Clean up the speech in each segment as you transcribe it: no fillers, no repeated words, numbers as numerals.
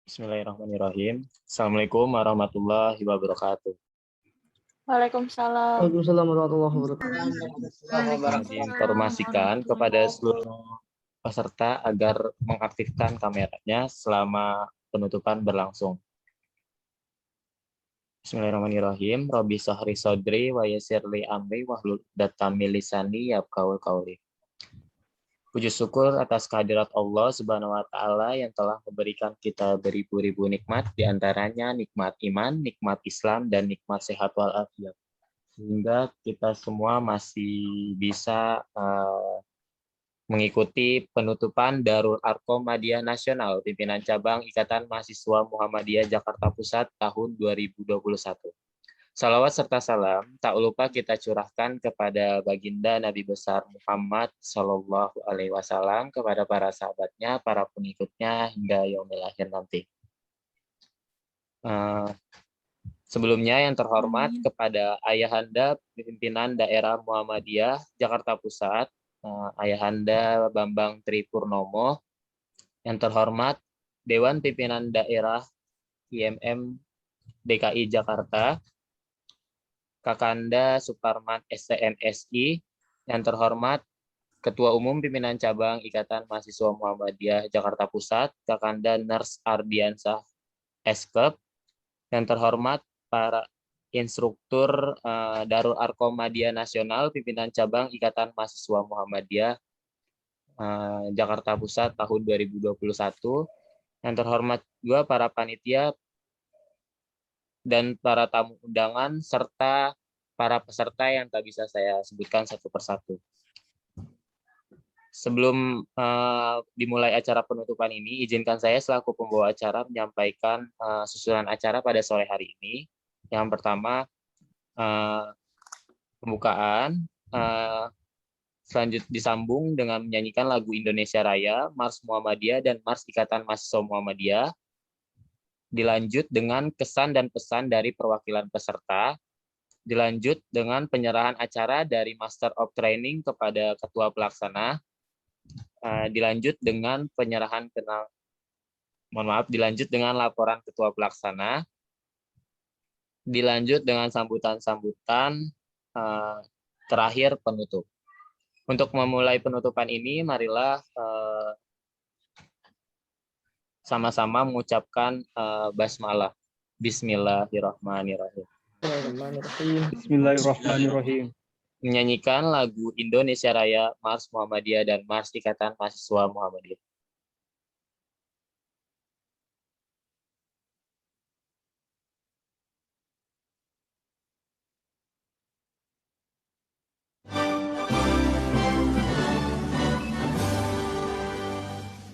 Bismillahirrahmanirrahim. Assalamualaikum warahmatullahi wabarakatuh. Waalaikumsalam. Waalaikumsalam warahmatullahi wabarakatuh. Diinformasikan kepada seluruh peserta agar mengaktifkan kameranya selama penutupan berlangsung. Bismillahirrahmanirrahim. Robbi sahri sodri wa yassirli amri wahlul 'uqdatam min lisani yafqahu qawli. Puji syukur atas kehadirat Allah Subhanahu wa taala yang telah memberikan kita beribu-ribu nikmat, di antaranya nikmat iman, nikmat Islam, dan nikmat sehat walafiat. Sehingga kita semua masih bisa mengikuti penutupan Darul Arqam Madiyah Nasional Pimpinan Cabang Ikatan Mahasiswa Muhammadiyah Jakarta Pusat tahun 2021. Salawat serta salam tak lupa kita curahkan kepada baginda Nabi besar Muhammad Shallallahu Alaihi Wasallam, kepada para sahabatnya, para pengikutnya hingga yaumil akhir nanti. Sebelumnya yang terhormat kepada Ayahanda Pimpinan Daerah Muhammadiyah Jakarta Pusat, Ayahanda Bambang Tripurnomo, yang terhormat Dewan Pimpinan Daerah IMM DKI Jakarta, Kakanda Suparman STMSI, yang terhormat Ketua Umum Pimpinan Cabang Ikatan Mahasiswa Muhammadiyah Jakarta Pusat, Kakanda Nurs Ardiansah Eskep, yang terhormat para instruktur Darul Arqam Madiyah Nasional Pimpinan Cabang Ikatan Mahasiswa Muhammadiyah Jakarta Pusat tahun 2021, yang terhormat juga para panitia dan para tamu undangan, serta para peserta yang tak bisa saya sebutkan satu persatu. Sebelum dimulai acara penutupan ini, izinkan saya selaku pembawa acara menyampaikan susunan acara pada sore hari ini. Yang pertama, pembukaan, selanjutnya disambung dengan menyanyikan lagu Indonesia Raya, Mars Muhammadiyah, dan Mars Ikatan Mahasiswa Muhammadiyah. Dilanjut dengan kesan dan pesan dari perwakilan peserta, dilanjut dengan penyerahan acara dari Master of Training kepada Ketua Pelaksana, dilanjut dengan dilanjut dengan laporan Ketua Pelaksana, dilanjut dengan sambutan-sambutan, terakhir penutup. Untuk memulai penutupan ini, marilah sama-sama mengucapkan basmalah. Bismillahirrahmanirrahim. Bismillahirrahmanirrahim. Menyanyikan lagu Indonesia Raya, Mars Muhammadiyah, dan Mars Ikatan Mahasiswa Muhammadiyah.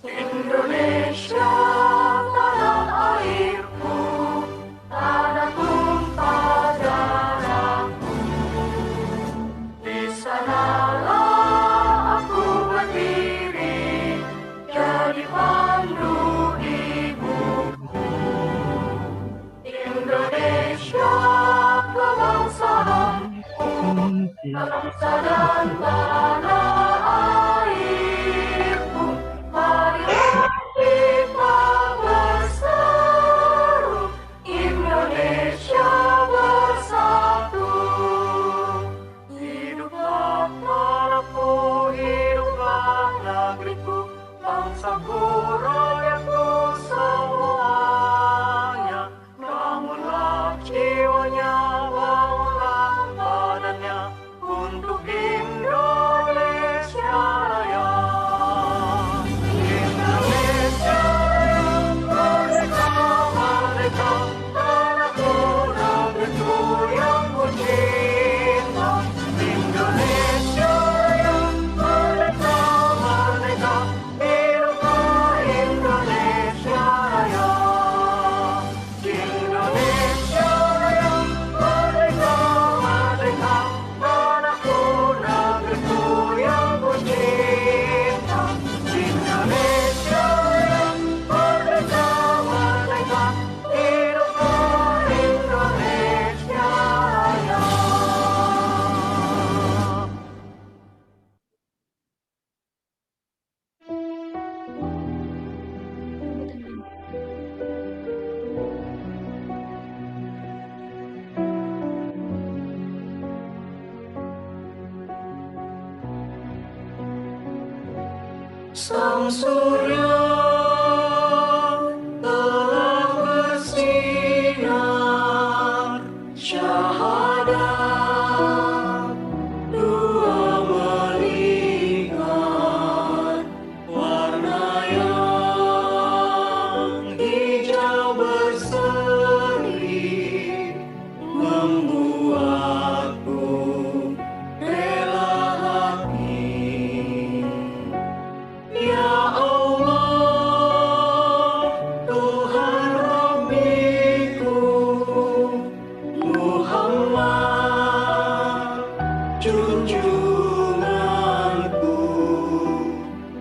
Indonesia, tanah airku, tanah tumpah darahku. Di sanalah aku berdiri, jadi pandu ibuku. Indonesia, kebangsaanku, bangsa dan tanah airku. Marilah kita berseru, Indonesia bersatu. Hiduplah tanahku, hiduplah negeriku, bangsaku, rakyatku semuanya. Bangunlah jiwanya, bangunlah badannya untuk Indonesia. Sang surya telah bersinar, syahadat dua melingkar, warna yang hijau berseri membuatku rela hati. Ya Allah, Tuhan Rabbiku, Muhammad junjunganku,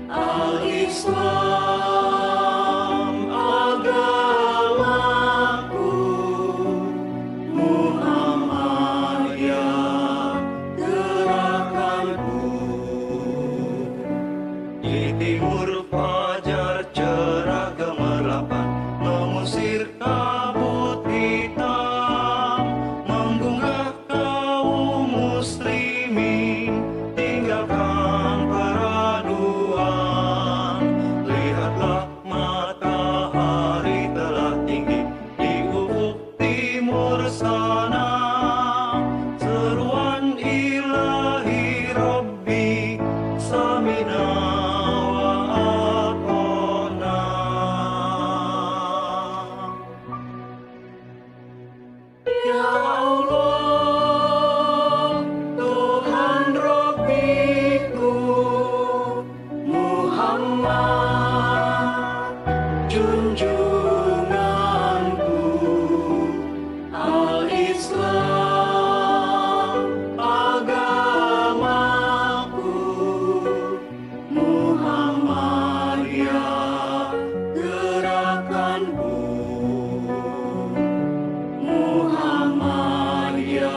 Al-Islam agamaku, Muhammadiyah gerakanku. Di timur fajar cerah gemerlapan, mengusir kabut hitam, menggugah kaum muslimin, tinggalkan peraduan. Lihatlah matahari telah tinggi di ufuk timur sana, seruan ilahi Rabbi samina wa atona. Ya Allah, Tuhan Rabbiku, Muhammad junjunganku, Al-Islam agamaku, Muhammadiyah gerakanku, Muhammadiyah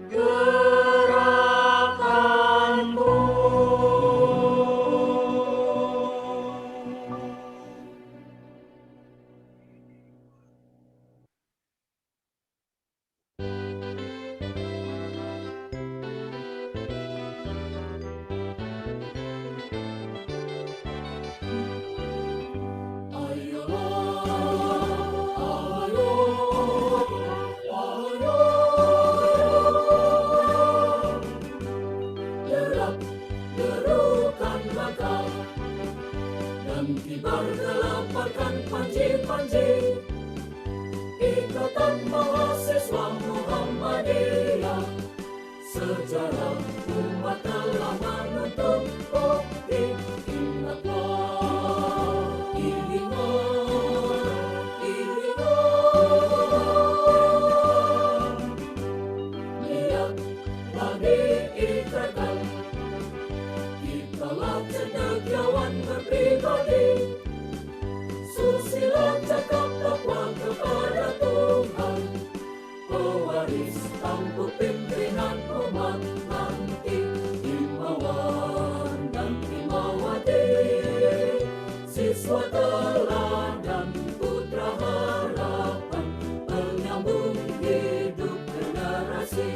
gerakanku. Derukan langkah dan kibar gelamparkan panji-panji. Ikatan Mahasiswa Muhammadiyah, sejarah umat telah menuntut. Oh, ingatlah, ingat, lihatlah diikatkan. Kitalah cendekiawan berpribadi, susila cakap takwa kepada Tuhan, pewaris tampuk pimpinan umat nanti, himawan dan himawati, siswa teladan putra harapan, penyambung hidup generasi.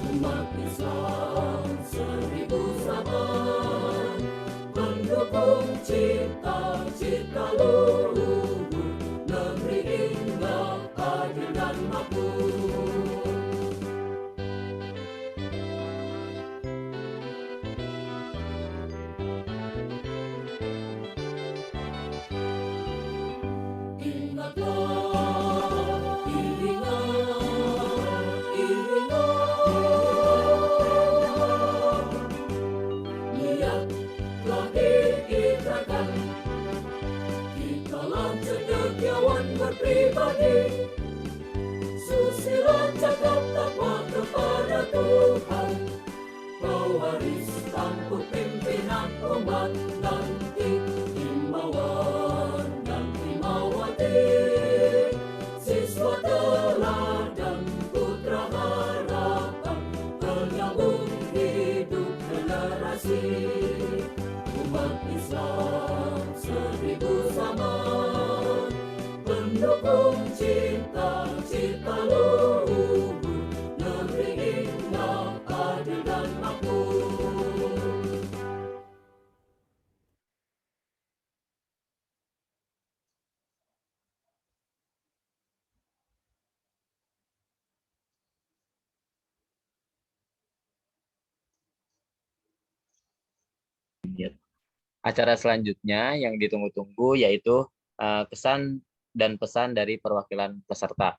Umat Islam 1000 zaman mendukung cita-cita luhur, negeri indah, adil dan makmur. Acara selanjutnya yang ditunggu-tunggu yaitu kesan dan pesan dari perwakilan peserta.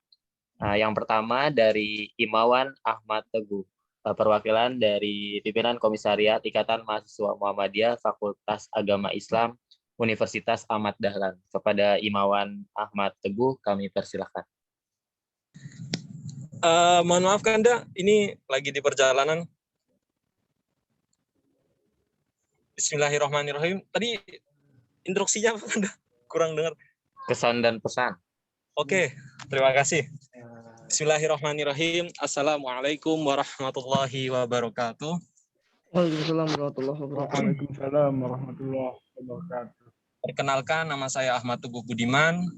Yang pertama dari Imawan Ahmad Teguh, perwakilan dari pimpinan Komisariat Ikatan Mahasiswa Muhammadiyah Fakultas Agama Islam Universitas Ahmad Dahlan. Kepada Imawan Ahmad Teguh kami persilahkan. Mohon maaf Kanda, ini lagi di perjalanan. Bismillahirrahmanirrahim. Tadi instruksinya apa Kanda? Kurang dengar. Kesan dan pesan. Oke, terima kasih. Bismillahirrahmanirrahim. Assalamualaikum warahmatullahi wabarakatuh. Waalaikumsalam warahmatullahi wabarakatuh. Waalaikumsalam warahmatullahi wabarakatuh. Perkenalkan, nama saya Ahmad Teguh Budiman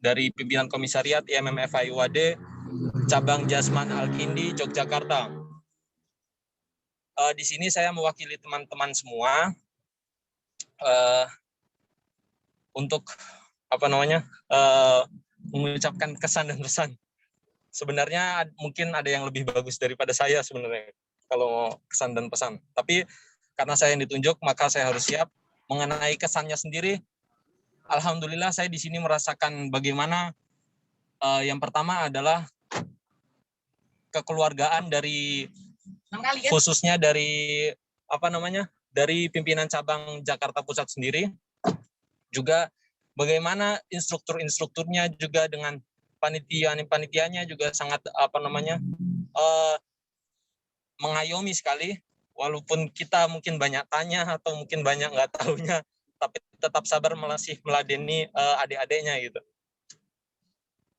dari pimpinan Komisariat IMM FIUAD Cabang Jasman Al-Kindi, Yogyakarta. Di sini saya mewakili teman-teman semua untuk mengucapkan kesan dan pesan. Sebenarnya mungkin ada yang lebih bagus daripada saya sebenarnya kalau mau kesan dan pesan. Tapi karena saya yang ditunjuk, maka saya harus siap. Mengenai kesannya sendiri, alhamdulillah saya di sini merasakan bagaimana yang pertama adalah kekeluargaan dari khususnya dari dari pimpinan cabang Jakarta Pusat sendiri, juga bagaimana instrukturnya juga dengan panitianya juga sangat mengayomi sekali, walaupun kita mungkin banyak tanya atau mungkin banyak nggak tahunya, tapi tetap sabar masih meladeni adik-adiknya gitu.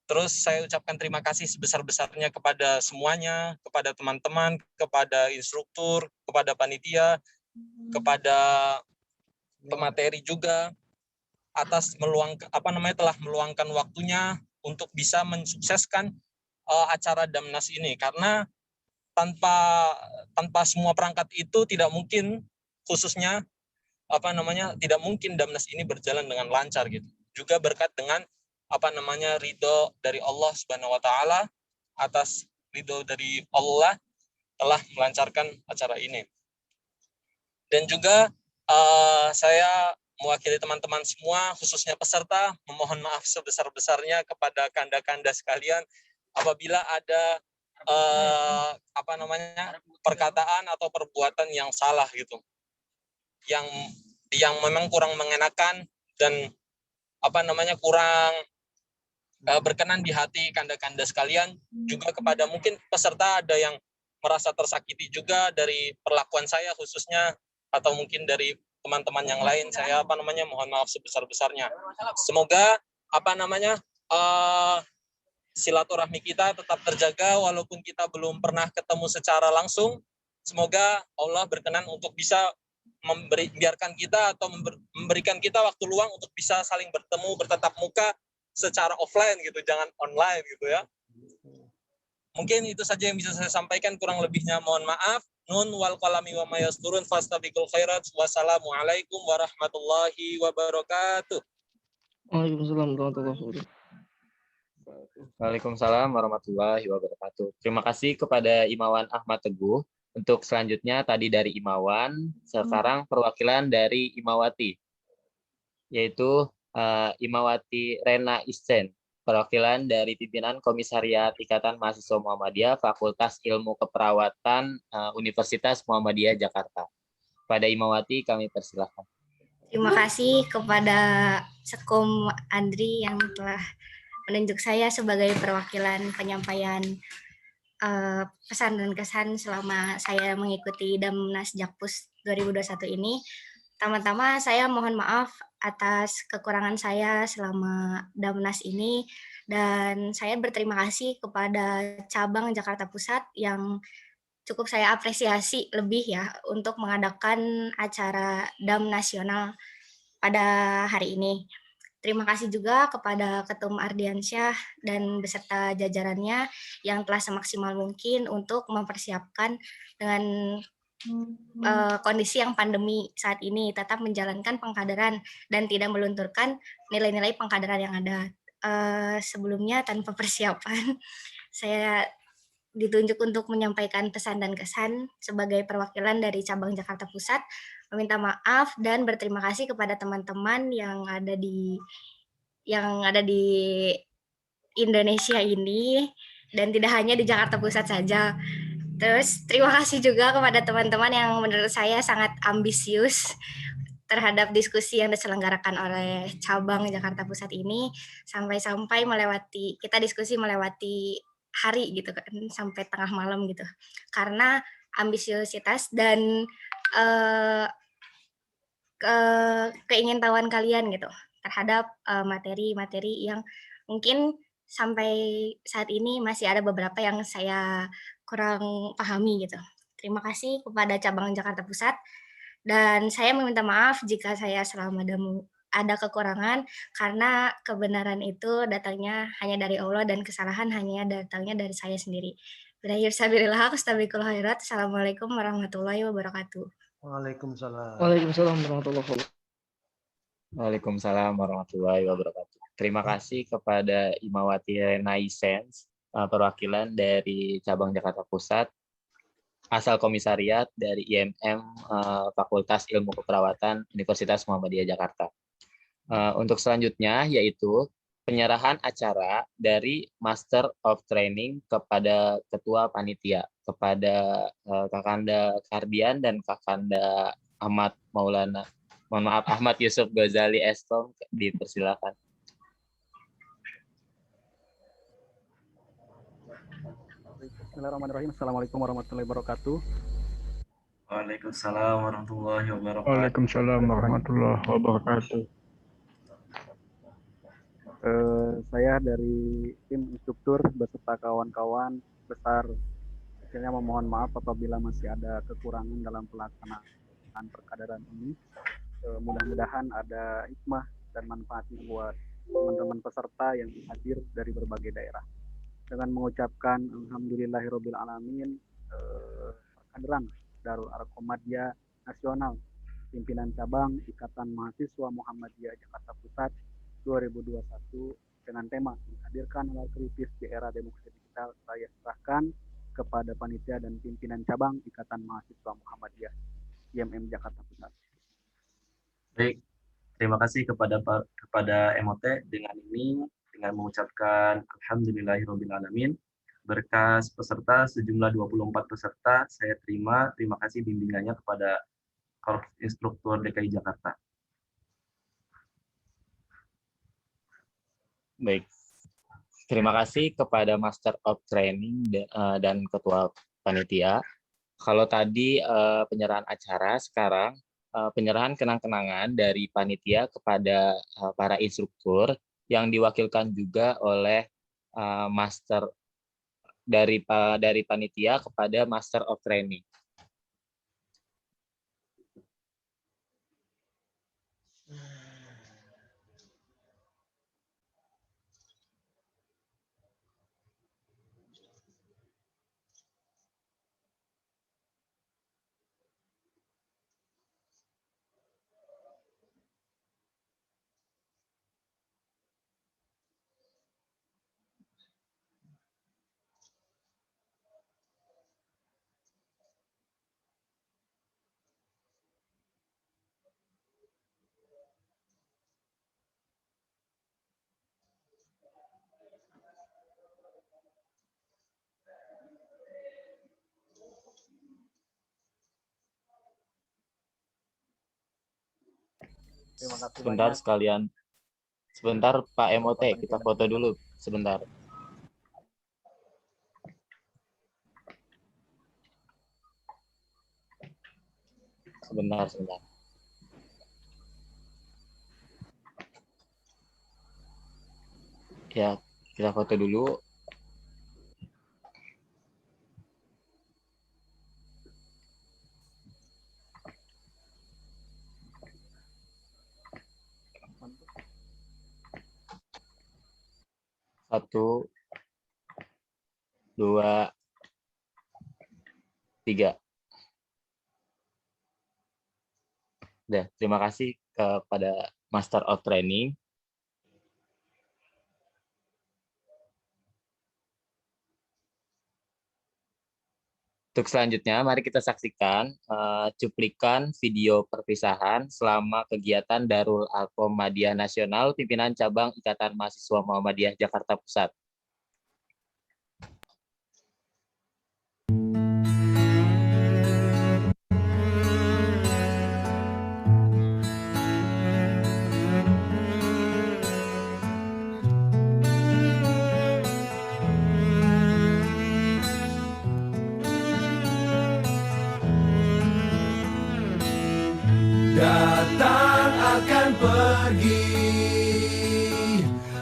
Terus saya ucapkan terima kasih sebesar-besarnya kepada semuanya, kepada teman-teman, kepada instruktur, kepada panitia, kepada pemateri juga atas telah meluangkan waktunya untuk bisa mensukseskan acara Damnas ini, karena tanpa semua perangkat itu tidak mungkin, khususnya tidak mungkin Damnas ini berjalan dengan lancar gitu. Juga berkat dengan ridho dari Allah Subhanahu wa taala, atas ridho dari Allah telah melancarkan acara ini. Dan juga saya mewakili teman-teman semua, khususnya peserta, memohon maaf sebesar-besarnya kepada kanda-kanda sekalian apabila ada perkataan atau perbuatan yang salah gitu, yang memang kurang mengenakan dan kurang berkenan di hati kanda-kanda sekalian. Juga kepada mungkin peserta ada yang merasa tersakiti juga dari perlakuan saya khususnya, atau mungkin dari teman-teman yang lain, saya mohon maaf sebesar-besarnya. Semoga silaturahmi kita tetap terjaga walaupun kita belum pernah ketemu secara langsung. Semoga Allah berkenan untuk bisa memberikan kita waktu luang untuk bisa saling bertemu, bertatap muka secara offline gitu, jangan online gitu ya. Mungkin itu saja yang bisa saya sampaikan, kurang lebihnya mohon maaf. Nun wal qalami wa ma yasturun fastabiqul khairat. Wassalamualaikum warahmatullahi wabarakatuh. Waalaikumsalam warahmatullahi wabarakatuh. Waalaikumsalam warahmatullahi wabarakatuh. Terima kasih kepada Imawan Ahmad Teguh. Untuk selanjutnya tadi dari Imawan, sekarang perwakilan dari Imawati, yaitu Imawati Rena Isen, perwakilan dari pimpinan Komisariat Ikatan Mahasiswa Muhammadiyah Fakultas Ilmu Keperawatan Universitas Muhammadiyah Jakarta. Pada Imawati kami persilahkan. Terima kasih kepada Sekum Andri yang telah menunjuk saya sebagai perwakilan penyampaian pesan dan kesan selama saya mengikuti Damnas Jakpus 2021 ini. Pertama-tama saya mohon maaf atas kekurangan saya selama Damnas ini, dan saya berterima kasih kepada cabang Jakarta Pusat yang cukup saya apresiasi lebih ya untuk mengadakan acara Dam nasional pada hari ini. Terima kasih juga kepada Ketum Ardiansyah dan beserta jajarannya yang telah semaksimal mungkin untuk mempersiapkan dengan kondisi yang pandemi saat ini, tetap menjalankan pengkaderan dan tidak melunturkan nilai-nilai pengkaderan yang ada. Sebelumnya tanpa persiapan, saya ditunjuk untuk menyampaikan pesan dan kesan sebagai perwakilan dari cabang Jakarta Pusat. meminta maaf dan berterima kasih kepada teman-teman yang ada di Indonesia ini dan tidak hanya di Jakarta Pusat saja. Terus terima kasih juga kepada teman-teman yang menurut saya sangat ambisius terhadap diskusi yang diselenggarakan oleh cabang Jakarta Pusat ini sampai-sampai kita diskusi melewati hari gitu kan sampai tengah malam gitu. Karena ambisiositas dan keingintahuan kalian gitu terhadap materi-materi yang mungkin sampai saat ini masih ada beberapa yang saya kurang pahami gitu. Terima kasih kepada cabang Jakarta Pusat dan saya meminta maaf jika saya selama ada kekurangan karena kebenaran itu datangnya hanya dari Allah dan kesalahan hanya datangnya dari saya sendiri. Assalamualaikum warahmatullahi wabarakatuh. Waalaikumsalam. Waalaikumsalam warahmatullahi wabarakatuh. Waalaikumsalam warahmatullahi wabarakatuh. Terima kasih kepada Imawati Renaissance, perwakilan dari cabang Jakarta Pusat, asal komisariat dari IMM Fakultas Ilmu Keperawatan Universitas Muhammadiyah Jakarta. Untuk selanjutnya yaitu penyerahan acara dari Master of Training kepada Ketua Panitia, kepada Kakanda Kardian dan Kakanda Ahmad Maulana. Mohon maaf, Ahmad Yusuf Ghazali Eskom, dipersilakan. Bismillahirrahmanirrahim. Assalamualaikum warahmatullahi wabarakatuh. Waalaikumsalam warahmatullahi wabarakatuh. Waalaikumsalam warahmatullahi wabarakatuh. Saya dari tim instruktur beserta kawan-kawan besar akhirnya memohon maaf apabila masih ada kekurangan dalam pelaksanaan perkaderan ini. Mudah-mudahan ada hikmah dan manfaatnya buat teman-teman peserta yang hadir dari berbagai daerah. Dengan mengucapkan alhamdulillahirabbil alamin, perkaderan Darul Arqamadiyah Nasional pimpinan cabang Ikatan Mahasiswa Muhammadiyah Jakarta Pusat 2021 dengan tema menghadirkan hal kritis di era demokrasi digital, saya serahkan kepada panitia dan pimpinan cabang Ikatan Mahasiswa Muhammadiyah IMM Jakarta Pusat. Baik, terima kasih kepada MOT dengan mengucapkan alhamdulillahirabbil alamin. Berkas peserta sejumlah 24 peserta saya terima kasih bimbingannya kepada Korps Instruktur DKI Jakarta. Baik. Terima kasih kepada Master of Training dan Ketua Panitia. Kalau tadi penyerahan acara, sekarang penyerahan kenang-kenangan dari panitia kepada para instruktur yang diwakilkan juga oleh master dari panitia kepada Master of Training. Terima kasih Sebentar banyak. sekalian. Sebentar Pak MOT, kita foto dulu sebentar. Sebentar. Ya, kita foto dulu. Satu, dua, tiga. Udah, terima kasih kepada Master of Training. Untuk selanjutnya, mari kita saksikan cuplikan video perpisahan selama kegiatan Darul Arqam Madiyah Nasional Pimpinan Cabang Ikatan Mahasiswa Muhammadiyah Jakarta Pusat. Datang akan pergi,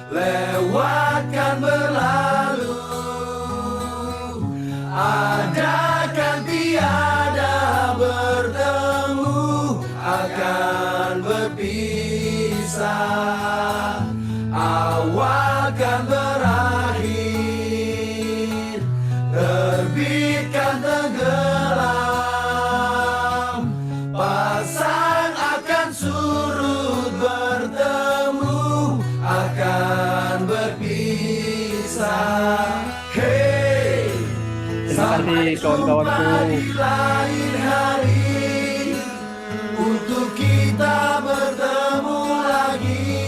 lewatkan berlalu, adakan tiada bertemu, akan berpisah, awalkan berakhir, terbitkan tenggelam, pasang akan surut bertemu, akan berpisah. Hey, sampai jumpa di lain hari, untuk kita bertemu lagi.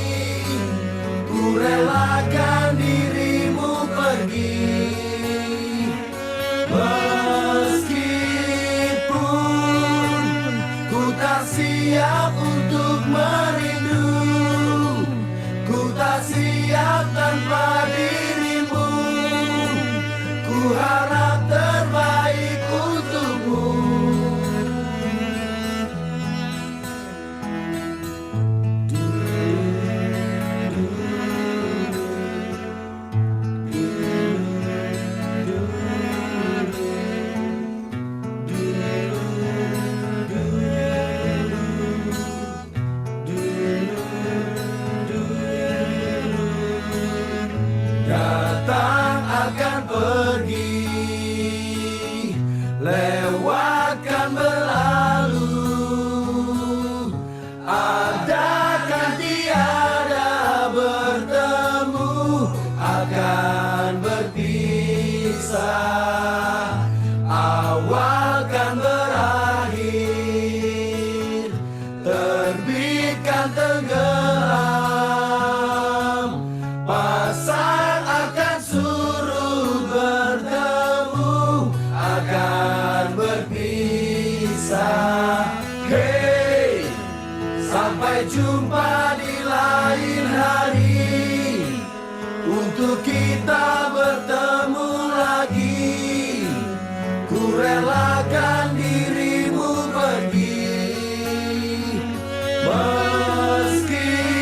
Ku relakan dirimu pergi, meskipun ku tak siap untuk merindu, ku tak siap tanpa dirimu, ku harap terbaik untukmu. Datang akan pergi, lewatkan berlalu, adakan tiada bertemu, akan berpisah, awalkan berakhir, terbitkan tenggelam, pasang akan surut bertemu, akan berpisah. Hey, sampai jumpa di lain hari, untuk kita bertemu lagi. Ku relakan dirimu pergi, meskipun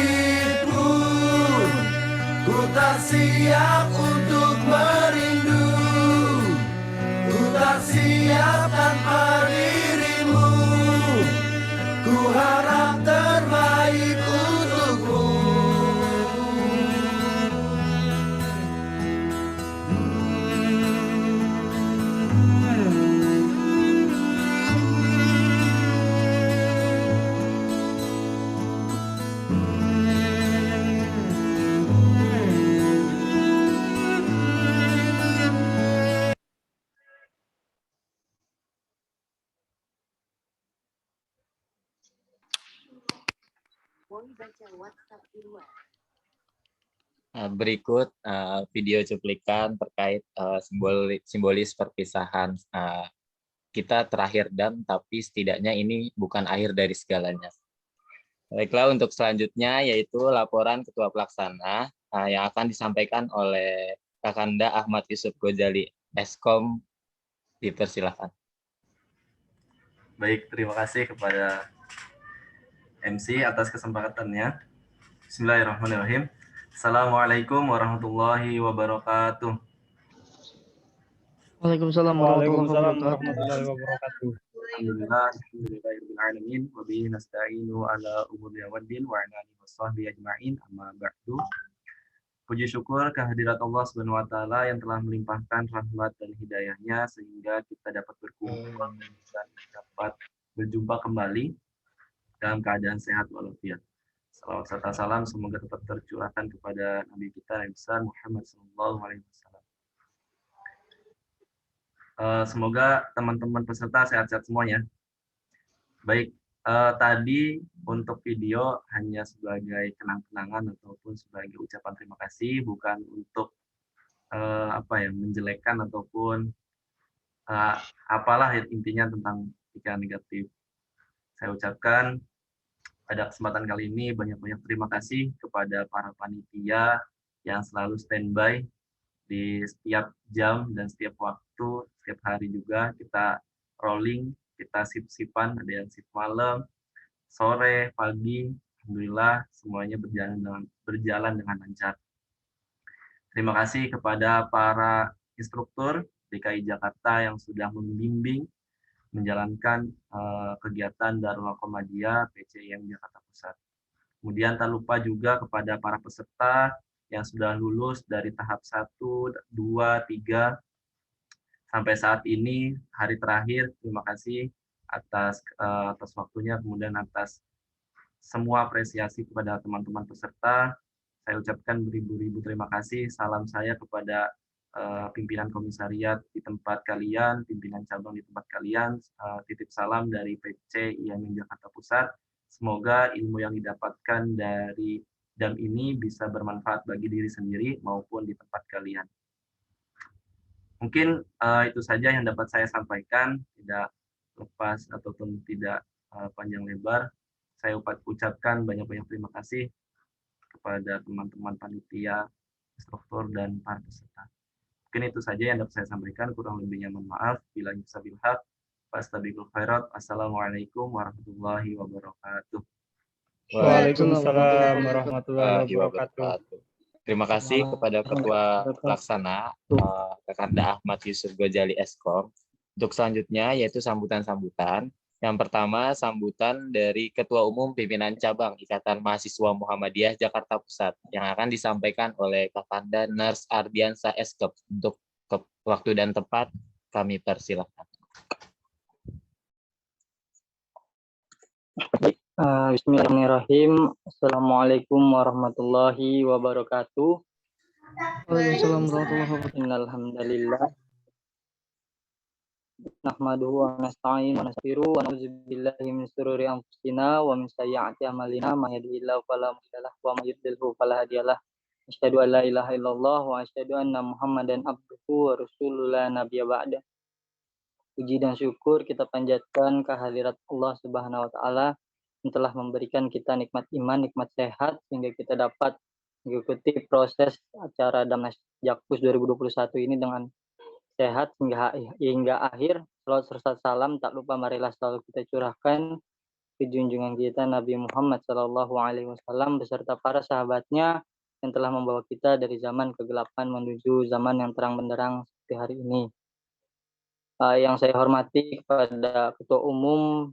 ku tak siap untuk merindu, ku tak siap tanpa dirimu, ku harap terbaik untukmu. Berikut video cuplikan terkait simbolis perpisahan kita terakhir tapi setidaknya ini bukan akhir dari segalanya. Baiklah, untuk selanjutnya yaitu laporan Ketua Pelaksana yang akan disampaikan oleh Kakanda Ahmad Yusuf Ghazali, Eskom, dipersilakan. Baik, terima kasih kepada MC atas kesempatannya. Bismillahirrahmanirrahim. Assalamualaikum warahmatullahi wabarakatuh. Waalaikumsalam warahmatullahi warahmatullahi wabarakatuh. Alhamdulillahirrahmanirrahim. Wa bihi nasta'inu ala umuri waddin wa ala alihi washabbihi ajma'in, amma ba'du. Puji syukur kehadirat Allah Subhanahu wa taala yang telah melimpahkan rahmat dan hidayahnya sehingga kita dapat berkumpul dan dapat berjumpa kembali dalam keadaan sehat walafiat. Salawat serta salam semoga tetap tercurahkan kepada Nabi kita Nabi besar Muhammad sallallahu alaihi wasallam. Semoga teman-teman peserta sehat-sehat semuanya. Baik, tadi untuk video hanya sebagai kenang-kenangan ataupun sebagai ucapan terima kasih, bukan untuk menjelekkan ataupun apalah intinya tentang pikiran negatif. Saya ucapkan pada kesempatan kali ini banyak-banyak terima kasih kepada para panitia yang selalu standby di setiap jam dan setiap waktu, setiap hari juga kita rolling, kita sip-sipan, ada yang sip malam, sore, pagi, alhamdulillah semuanya berjalan dengan lancar. Terima kasih kepada para instruktur DKI Jakarta yang sudah membimbing menjalankan kegiatan Darul Muhammadiyah PCIM Jakarta Pusat. Kemudian tak lupa juga kepada para peserta yang sudah lulus dari tahap 1, 2, 3 sampai saat ini hari terakhir. Terima kasih atas waktunya, kemudian atas semua apresiasi kepada teman-teman peserta. Saya ucapkan beribu-ribu terima kasih. Salam saya kepada pimpinan komisariat di tempat kalian, pimpinan cabang di tempat kalian. Titip salam dari PC IAIN Jakarta Pusat. Semoga ilmu yang didapatkan dari DAM ini bisa bermanfaat bagi diri sendiri maupun di tempat kalian. Mungkin itu saja yang dapat saya sampaikan, tidak lepas ataupun tidak panjang lebar. Saya ucapkan banyak-banyak terima kasih kepada teman-teman panitia, instruktur, dan para peserta. Mungkin itu saja yang dapat saya sampaikan, kurang lebihnya mohon maaf. Bila sabil haq, fastabiqul khairat. Assalamualaikum warahmatullahi wabarakatuh. Waalaikumsalam warahmatullahi wabarakatuh. Terima kasih kepada Ketua Pelaksana Kakanda Ahmad Yusuf Gojali Eskom. Untuk selanjutnya yaitu sambutan-sambutan. Yang pertama, sambutan dari Ketua Umum Pimpinan Cabang Ikatan Mahasiswa Muhammadiyah Jakarta Pusat yang akan disampaikan oleh Kakanda Nurs Ardiansa Eskep. Untuk waktu dan tempat kami persilahkan. Bismillahirrahmanirrahim. Assalamualaikum warahmatullahi wabarakatuh. Waalaikumsalam warahmatullahi wabarakatuh. Innalhamdalillah. Nahmaduhu wa nasta'inu wa nastaghfiruh wa na'udzu billahi min shururi anfusina wa min sayyiati a'malina may yahdihillahu fala mudilla lahu wa may yudlilhu fala hadiyalah. Asyhadu an la ilaha illallah wa asyhadu anna Muhammadan abduhu wa rasuluhu la nabiyya ba'da. Puji dan syukur kita panjatkan kehadirat Allah Subhanahu wa taala yang telah memberikan kita nikmat iman, nikmat sehat sehingga kita dapat mengikuti proses acara Damnas Jakpus 2021 ini dengan sehat hingga akhir. Salawat serta salam tak lupa marilah selalu kita curahkan ke junjungan kita Nabi Muhammad SAW beserta para sahabatnya yang telah membawa kita dari zaman kegelapan menuju zaman yang terang benderang seperti hari ini. Yang saya hormati kepada Ketua Umum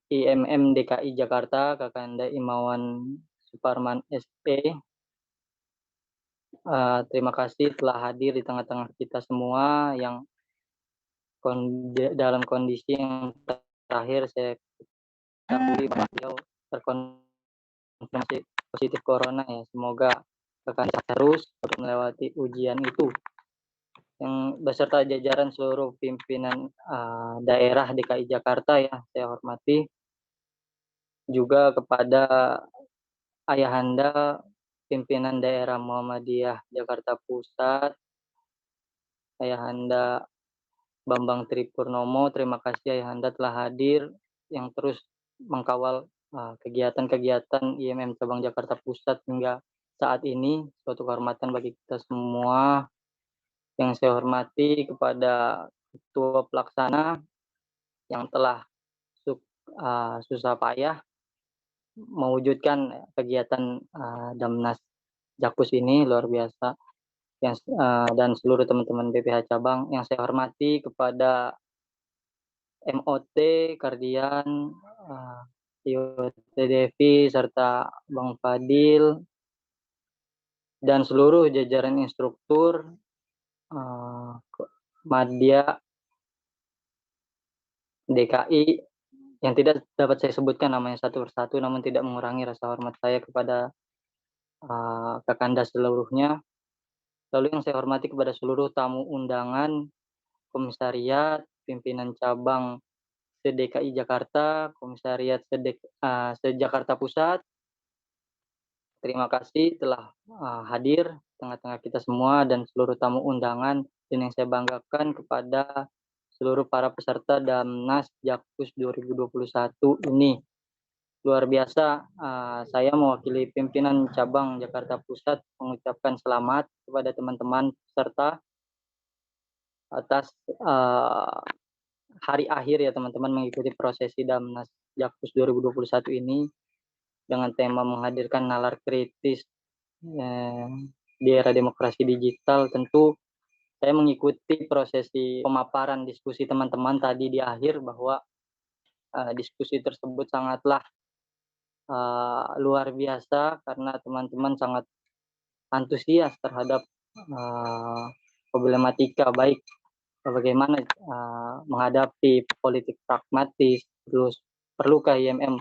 IMM DKI Jakarta, Kakanda Imawan Suparman SP. Terima kasih telah hadir di tengah-tengah kita semua yang dalam kondisi yang terakhir saya ketahui bahwa beliau terkonfirmasi positif corona ya. Semoga akan terus untuk melewati ujian itu. Yang beserta jajaran seluruh pimpinan daerah DKI Jakarta ya saya hormati. Juga kepada ayahanda pimpinan daerah Muhammadiyah Jakarta Pusat, Ayahanda Bambang Tripurnomo, terima kasih Ayahanda telah hadir yang terus mengkawal kegiatan-kegiatan IMM Cabang Jakarta Pusat hingga saat ini. Suatu kehormatan bagi kita semua. Yang saya hormati kepada Ketua Pelaksana yang telah susah payah mewujudkan kegiatan Damnas Jakpus ini luar biasa dan seluruh teman-teman BPH cabang yang saya hormati kepada MOT Kardian, Devi serta Bang Fadil dan seluruh jajaran instruktur Madya DKI yang tidak dapat saya sebutkan namanya satu persatu, namun tidak mengurangi rasa hormat saya kepada Kakanda seluruhnya. Lalu yang saya hormati kepada seluruh tamu undangan, komisariat, pimpinan cabang se-DKI Jakarta, komisariat se-Jakarta Pusat. Terima kasih telah hadir tengah-tengah kita semua dan seluruh tamu undangan, dan yang saya banggakan kepada seluruh para peserta Damnas Jakpus 2021 ini. Luar biasa, saya mewakili pimpinan cabang Jakarta Pusat mengucapkan selamat kepada teman-teman peserta atas hari akhir ya teman-teman mengikuti prosesi Damnas Jakpus 2021 ini dengan tema menghadirkan nalar kritis di era demokrasi digital. Tentu saya mengikuti prosesi pemaparan diskusi teman-teman tadi di akhir bahwa diskusi tersebut sangatlah luar biasa karena teman-teman sangat antusias terhadap problematika baik bagaimana menghadapi politik pragmatis, terus perlukah IMM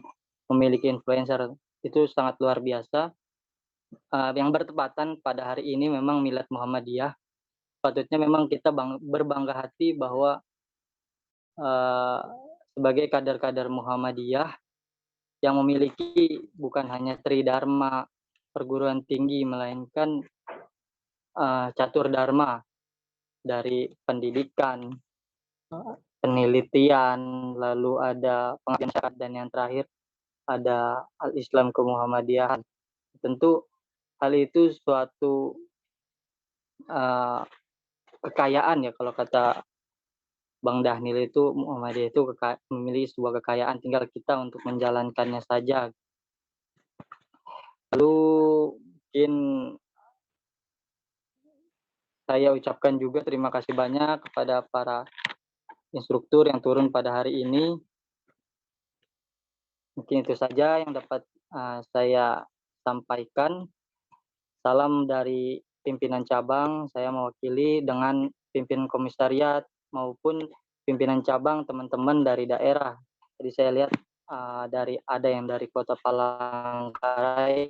memiliki influencer, itu sangat luar biasa. Yang bertepatan pada hari ini memang Milad Muhammadiyah, patutnya memang kita berbangga hati bahwa sebagai kader-kader Muhammadiyah yang memiliki bukan hanya Tridharma perguruan tinggi, melainkan catur dharma dari pendidikan, penelitian, lalu ada pengabdian masyarakat, dan yang terakhir ada Al-Islam kemuhammadiyahan. Tentu hal itu suatu kekayaan ya, kalau kata Bang Dhanil itu Muhammadiyah itu memiliki sebuah kekayaan, tinggal kita untuk menjalankannya saja. Lalu mungkin saya ucapkan juga terima kasih banyak kepada para instruktur yang turun pada hari ini. Mungkin itu saja yang dapat saya sampaikan. Salam dari pimpinan cabang, saya mewakili dengan pimpinan komisariat maupun pimpinan cabang teman-teman dari daerah. Jadi saya lihat ada yang dari Kota Palangkaraya,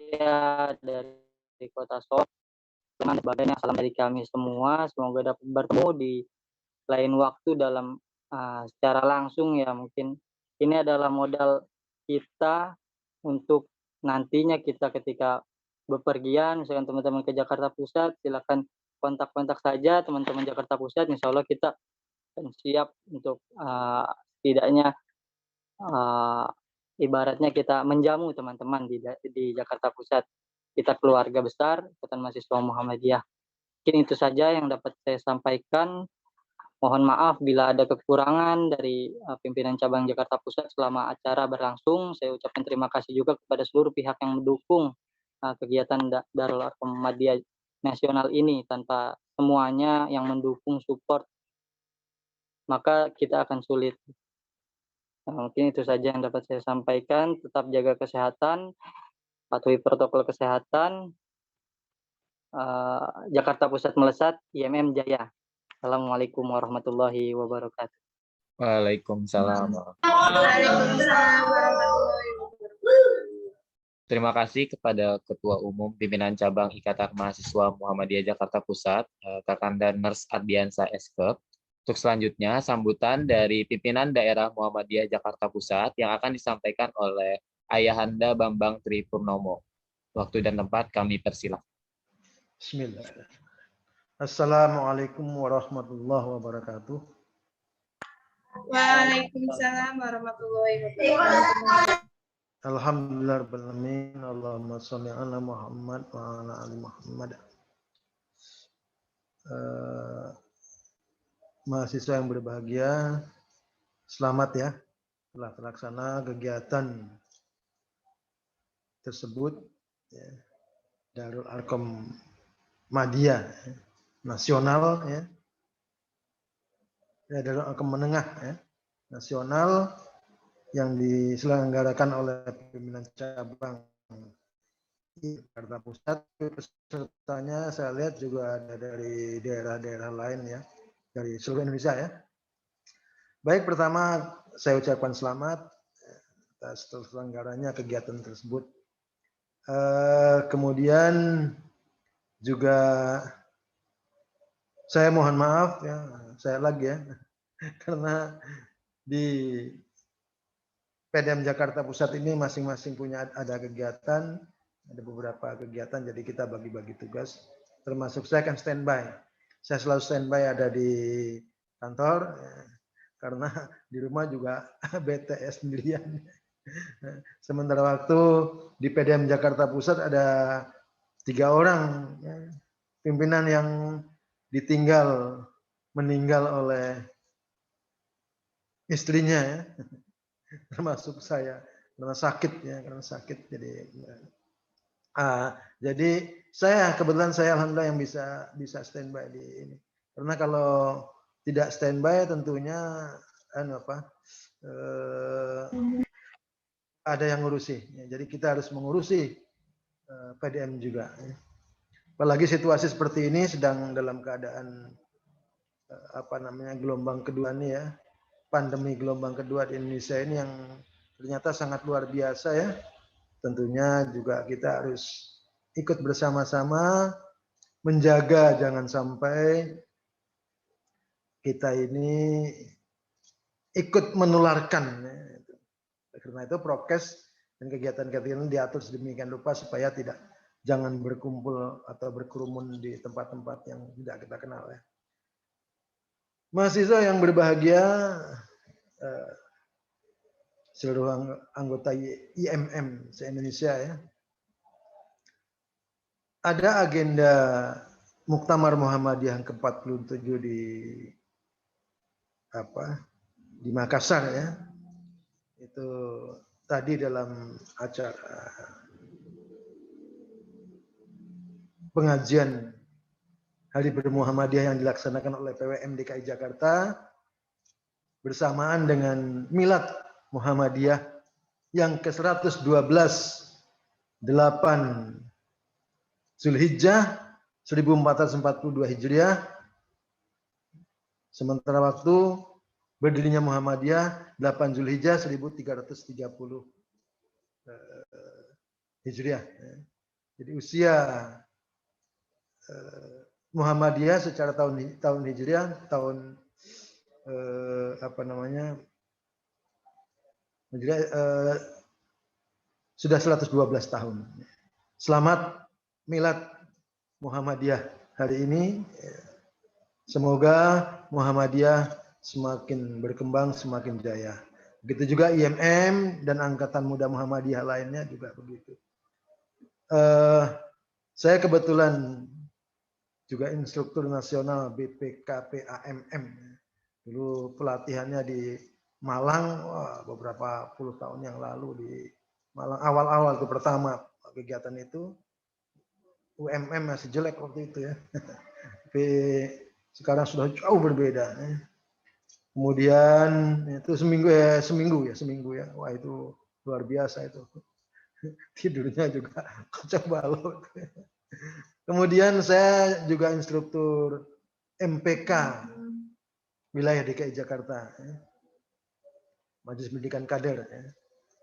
dari Kota Solo, dan sebagainya. Salam dari kami semua, semoga dapat bertemu di lain waktu dalam secara langsung ya. Mungkin ini adalah modal kita untuk nantinya kita ketika bepergian, misalkan teman-teman ke Jakarta Pusat, silakan kontak-kontak saja teman-teman Jakarta Pusat. Insya Allah kita siap untuk setidaknya ibaratnya kita menjamu teman-teman di Jakarta Pusat. Kita keluarga besar Ikatan Mahasiswa Muhammadiyah. Mungkin itu saja yang dapat saya sampaikan. Mohon maaf bila ada kekurangan dari pimpinan cabang Jakarta Pusat selama acara berlangsung. Saya ucapkan terima kasih juga kepada seluruh pihak yang mendukung kegiatan Darul Arqam Muhammadiyah Nasional ini. Tanpa semuanya yang mendukung, support, maka kita akan sulit. Mungkin itu saja yang dapat saya sampaikan. Tetap jaga kesehatan, patuhi protokol kesehatan. Jakarta Pusat melesat, IMM jaya. Assalamualaikum warahmatullahi wabarakatuh. Waalaikumsalam. Terima kasih kepada Ketua Umum Pimpinan Cabang Ikatan Mahasiswa Muhammadiyah Jakarta Pusat, Kakanda Ners Ardiansa Eskep. Untuk selanjutnya, sambutan dari Pimpinan Daerah Muhammadiyah Jakarta Pusat yang akan disampaikan oleh Ayahanda Bambang Tripurnomo. Waktu dan tempat kami persilakan. Bismillah. Assalamualaikum warahmatullahi wabarakatuh. Waalaikumsalam warahmatullahi wabarakatuh. Alhamdulillah rabbil alamin. Allahumma sholli ala Muhammad wa ala ali Muhammad. Mahasiswa yang berbahagia, selamat ya telah terlaksana kegiatan tersebut ya, Darul Arqam Muhammadiyah nasional ya. Darul Arqam menengah ya, nasional yang diselenggarakan oleh pimpinan cabang Jakarta Pusat. Pesertanya saya lihat juga ada dari daerah-daerah lain ya, dari seluruh Indonesia ya. Baik, pertama saya ucapkan selamat atas terselenggaranya kegiatan tersebut. Kemudian juga Saya mohon maaf ya, saya lagi ya, karena di PDM Jakarta Pusat ini masing-masing punya ada kegiatan, ada beberapa kegiatan, jadi kita bagi-bagi tugas. Termasuk saya kan standby. Saya selalu standby ada di kantor, karena di rumah juga BTS sendirian. Sementara waktu di PDM Jakarta Pusat ada 3 orang ya, pimpinan yang meninggal oleh istrinya ya, termasuk saya karena sakit jadi saya kebetulan alhamdulillah yang bisa standby di ini, karena kalau tidak standby tentunya ada yang ngurusi ya, jadi kita harus mengurusi PDM juga ya. Apalagi situasi seperti ini sedang dalam keadaan gelombang kedua nih ya, pandemi gelombang kedua di Indonesia ini yang ternyata sangat luar biasa ya. Tentunya juga kita harus ikut bersama-sama menjaga jangan sampai kita ini ikut menularkan. Karena itu prokes dan kegiatan-kegiatan diatur sedemikian rupa supaya jangan berkumpul atau berkerumun di tempat-tempat yang tidak kita kenal ya. Mahasiswa yang berbahagia, seluruh anggota IMM se-Indonesia ya. Ada agenda Muktamar Muhammadiyah yang ke-47 di Makassar ya. Itu tadi dalam acara pengajian Hari Bermuhammadiyah yang dilaksanakan oleh PWM DKI Jakarta bersamaan dengan Milad Muhammadiyah yang ke-112 8 Zulhijjah 1442 Hijriah, sementara waktu berdirinya Muhammadiyah 8 Zulhijjah 1330 Hijriah. Jadi usia Muhammadiyah secara tahun Hijriah sudah 112 tahun. Selamat Milad Muhammadiyah hari ini. Semoga Muhammadiyah semakin berkembang, semakin jaya. Begitu juga IMM dan Angkatan Muda Muhammadiyah lainnya juga begitu. Saya kebetulan juga instruktur nasional BPKPAMM. Dulu pelatihannya di Malang, beberapa puluh tahun yang lalu di Malang. Awal-awal itu pertama kegiatan itu. UMM masih jelek waktu itu ya. Tapi sekarang sudah jauh berbeda. Kemudian itu seminggu ya. Wah itu luar biasa itu. Tidurnya juga kacau balau. Kemudian saya juga instruktur MPK wilayah DKI Jakarta, Majelis Pendidikan Kader.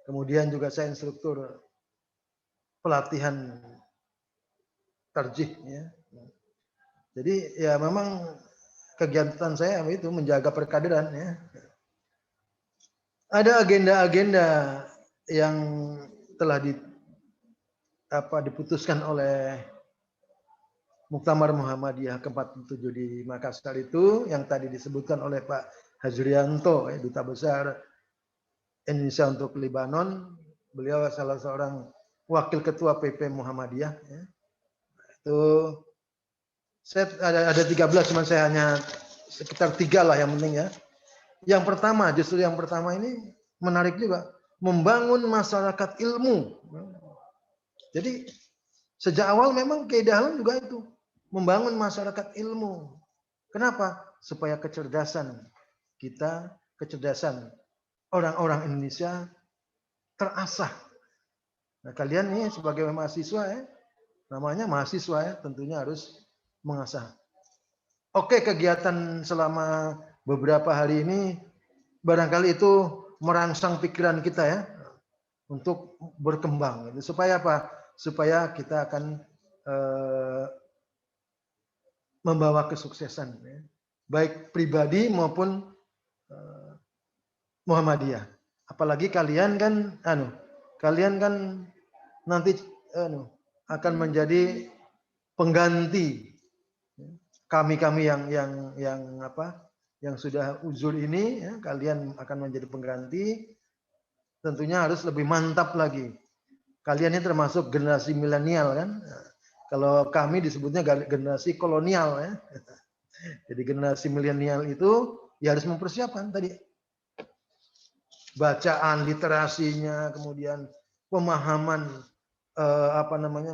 Kemudian juga saya instruktur pelatihan tarjih. Jadi ya memang kegiatan saya itu menjaga perkaderan ya. Ada agenda-agenda yang telah diputuskan oleh Muktamar Muhammadiyah ke-47 di Makassar itu yang tadi disebutkan oleh Pak Hajrianto, Duta Besar Indonesia untuk Libanon. Beliau salah seorang wakil ketua PP Muhammadiyah. Itu saya ada 13, cuman saya hanya sekitar 3 lah yang penting ya. Yang pertama ini menarik juga, membangun masyarakat ilmu. Jadi sejak awal memang keidahan juga itu membangun masyarakat ilmu. Kenapa? Supaya kecerdasan kita, kecerdasan orang-orang Indonesia terasah. Nah, kalian ini sebagai mahasiswa ya, namanya mahasiswa ya, tentunya harus mengasah. Oke, kegiatan selama beberapa hari ini barangkali itu merangsang pikiran kita ya untuk berkembang. Supaya apa? Supaya kita akan membawa kesuksesan, ya. Baik pribadi maupun Muhammadiyah. Apalagi kalian kan nanti akan menjadi pengganti kami yang sudah uzur ini, ya, kalian akan menjadi pengganti. Tentunya harus lebih mantap lagi. Kalian ini termasuk generasi milenial kan. Kalau kami disebutnya generasi kolonial, ya. Jadi generasi milenial itu ya harus mempersiapkan tadi bacaan, literasinya, kemudian pemahaman